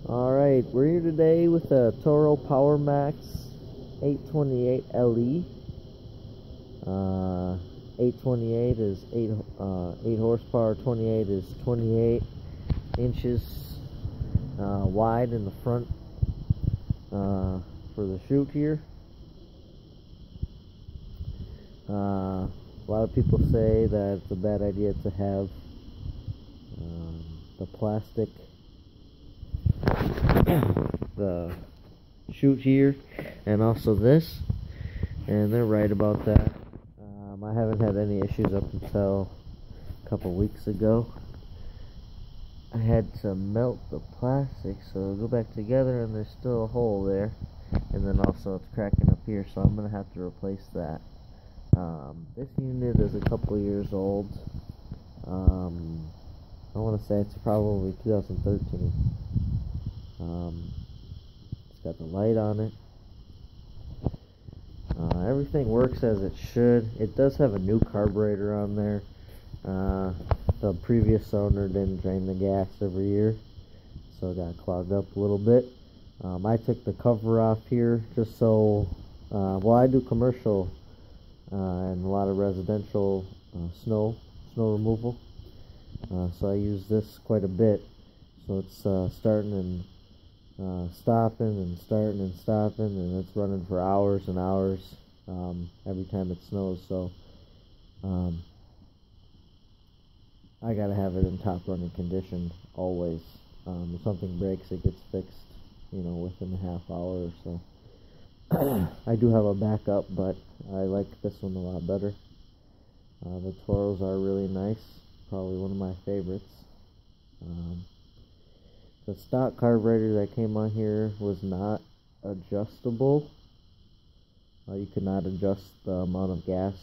Alright, we're here today with a Toro Power Max 828 LE. 828 is 8 horsepower, 28 is 28 inches wide in the front for the chute here. A lot of people say that it's a bad idea to have the plastic the chute here and also this, and they're right about that. I haven't had any issues up until a couple weeks ago. I had to melt the plastic so it'll go back together, and there's still a hole there, and then also it's cracking up here, so I'm gonna have to replace that. This unit is a couple years old. I want to say it's probably 2013. It's got the light on it. Everything works as it should. It does have a new carburetor on there. The previous owner didn't drain the gas every year, so it got clogged up a little bit. I took the cover off here just so, well, I do commercial and a lot of residential snow removal, so I use this quite a bit. So it's starting and stopping and starting and stopping, and it's running for hours and hours every time it snows. So I gotta have it in top running condition always. If something breaks, it gets fixed, within a half hour or so. I do have a backup, but I like this one a lot better. The Toros are really nice, probably one of my favorites. The stock carburetor that came on here was not adjustable. You could not adjust the amount of gas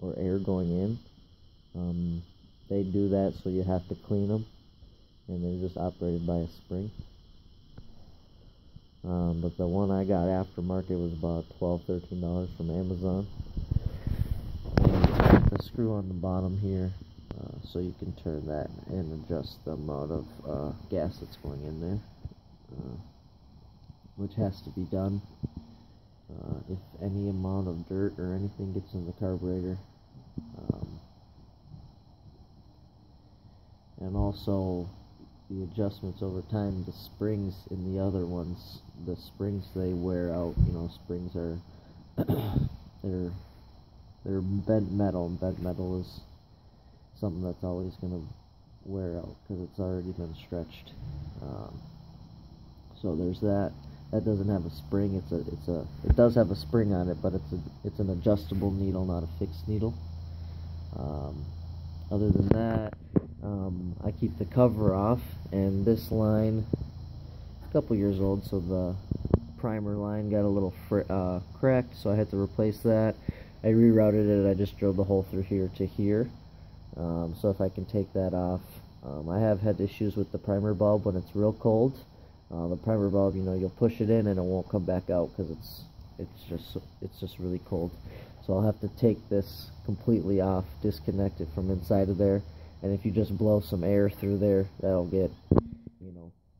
or air going in. They do that, so you have to clean them, and they're just operated by a spring. But the one I got aftermarket was about $12–13 from Amazon. And the screw on the bottom here, so you can turn that and adjust the amount of gas that's going in there, which has to be done if any amount of dirt or anything gets in the carburetor. And also the adjustments over time. The springs in the other ones, the springs, they wear out. Springs are they're bent metal, and bent metal is something that's always going to wear out because it's already been stretched. So there's that. That doesn't have a spring. It does have a spring on it, but it's an adjustable needle, not a fixed needle. Other than that, I keep the cover off, and this line, it's a couple years old, so the primer line got a little cracked, so I had to replace that. I rerouted it. I just drilled the hole through here to here. So if I can take that off. I have had issues with the primer bulb when it's real cold. The primer bulb, you'll push it in and it won't come back out because it's just really cold. So I'll have to take this completely off, disconnect it from inside of there, and if you just blow some air through there, that'll get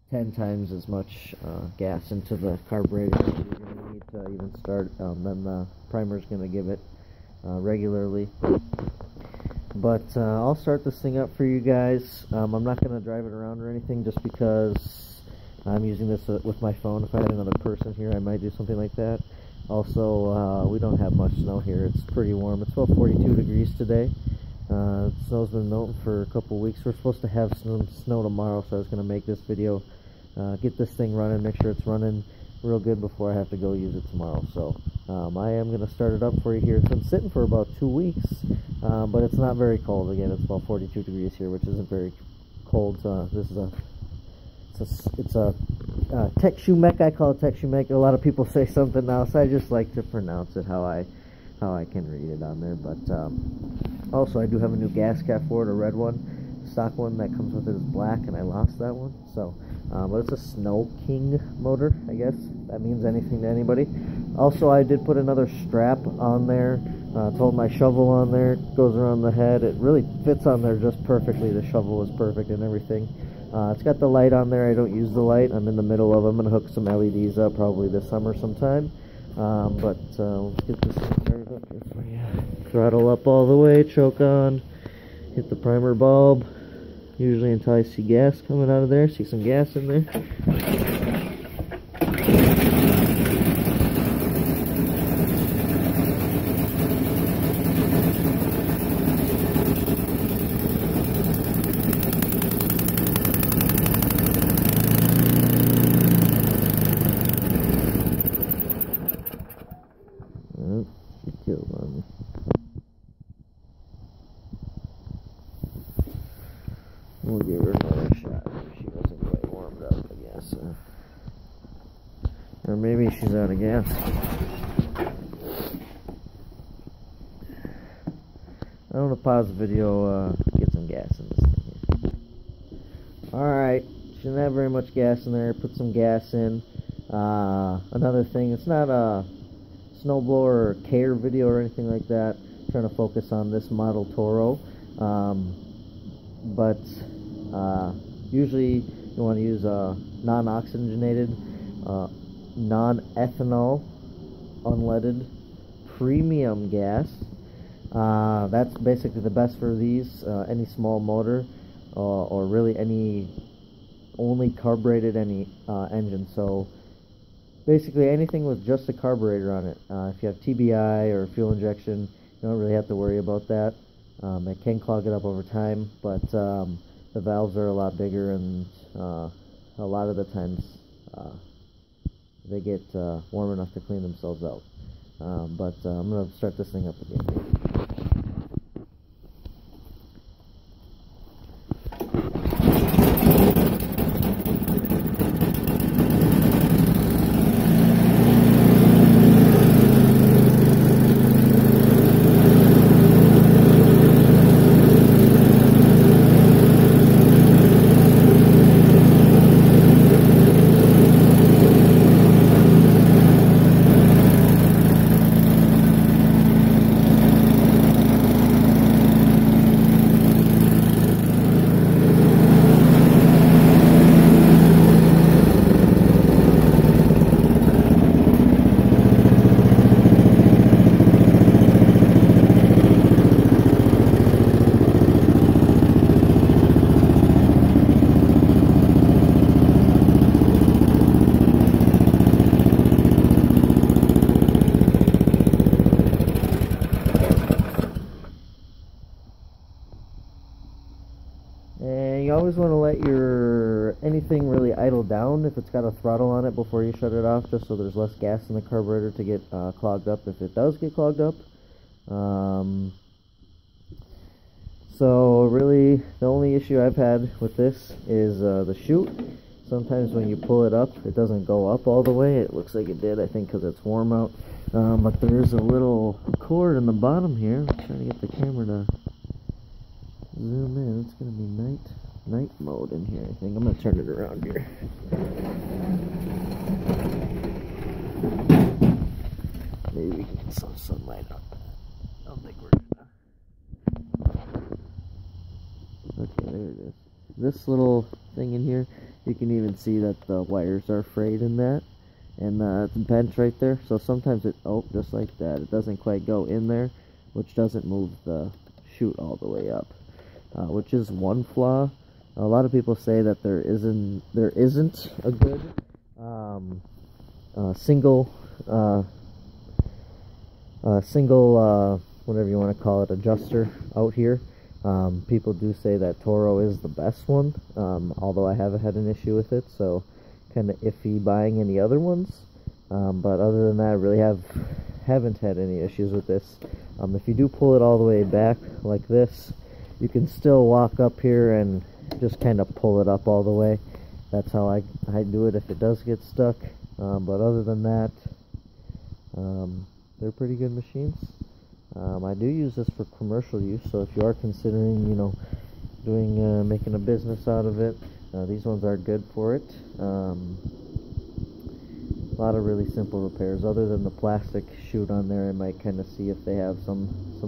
10 times as much gas into the carburetor that you're going to need to even start. Then the primer's going to give it regularly. But I'll start this thing up for you guys. I'm not going to drive it around or anything, just because I'm using this with my phone. If I had another person here, I might do something like that. Also, we don't have much snow here. It's pretty warm. It's about 42 degrees today. Snow's been melting for a couple weeks. We're supposed to have some snow tomorrow, so I was going to make this video, get this thing running, make sure it's running real good before I have to go use it tomorrow. So I am going to start it up for you here. It's been sitting for about 2 weeks, but it's not very cold. Again, it's about 42 degrees here, which isn't very cold. This is it's a Tex-Shoe-Mech. I call it Tex-Shoe-Mech. A lot of people say something else. I just like to pronounce it how I can read it on there. But also, I do have a new gas cap for it, a red one. The stock one that comes with it is black, and I lost that one. So, but it's a Snow King motor, I guess. That means anything to anybody. Also, I did put another strap on there to hold my shovel on there. It goes around the head. It really fits on there just perfectly. The shovel is perfect and everything. It's got the light on there. I don't use the light. I'm in the middle of. I'm gonna hook some LEDs up probably this summer sometime. Let's get this thing started up here for you. Throttle up all the way. Choke on. Hit the primer bulb. Usually until I see gas coming out of there. See some gas in there. She killed on me. We'll give her another shot if she wasn't quite warmed up, I guess. Or maybe she's out of gas. I'm gonna pause the video, get some gas in this thing here. Alright, she didn't have very much gas in there. Put some gas in. Another thing, it's not a snowblower or care video or anything like that. I'm trying to focus on this model Toro. Usually you want to use a non-oxygenated, non-ethanol, unleaded premium gas. That's basically the best for these. Any small motor or really any only carbureted engine. So basically anything with just a carburetor on it. If you have TBI or fuel injection, you don't really have to worry about that. It can clog it up over time, but the valves are a lot bigger, and a lot of the times they get warm enough to clean themselves out. I'm going to start this thing up again. And you always want to let your anything really idle down if it's got a throttle on it before you shut it off, just so there's less gas in the carburetor to get clogged up if it does get clogged up. So really the only issue I've had with this is the chute. Sometimes when you pull it up, it doesn't go up all the way. It looks like it did, I think, because it's warm out. But there's a little cord in the bottom here. I'm trying to get the camera to zoom in. It's going to be night mode in here, I think. I'm going to turn it around here. Maybe we can get some sunlight on that. I don't think we're gonna. Okay, there it is. This little thing in here, you can even see that the wires are frayed in that. And it's bent right there. So sometimes it, just like that, it doesn't quite go in there, which doesn't move the chute all the way up. Which is one flaw. A lot of people say that there isn't a good single whatever you want to call it, adjuster out here. People do say that Toro is the best one, although I haven't had an issue with it, so kind of iffy buying any other ones. But other than that, I really haven't had any issues with this. If you do pull it all the way back like this, you can still walk up here and just kind of pull it up all the way. That's how I do it if it does get stuck. But other than that, they're pretty good machines. I do use this for commercial use, so if you are considering, making a business out of it, these ones are good for it. A lot of really simple repairs. Other than the plastic chute on there, I might kind of see if they have some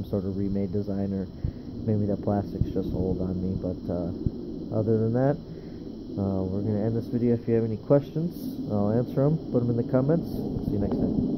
sort of remade design, or maybe the plastic's just old on me. But other than that, We're going to end this video. If you have any questions, I'll answer them. Put them in the comments. See you next time.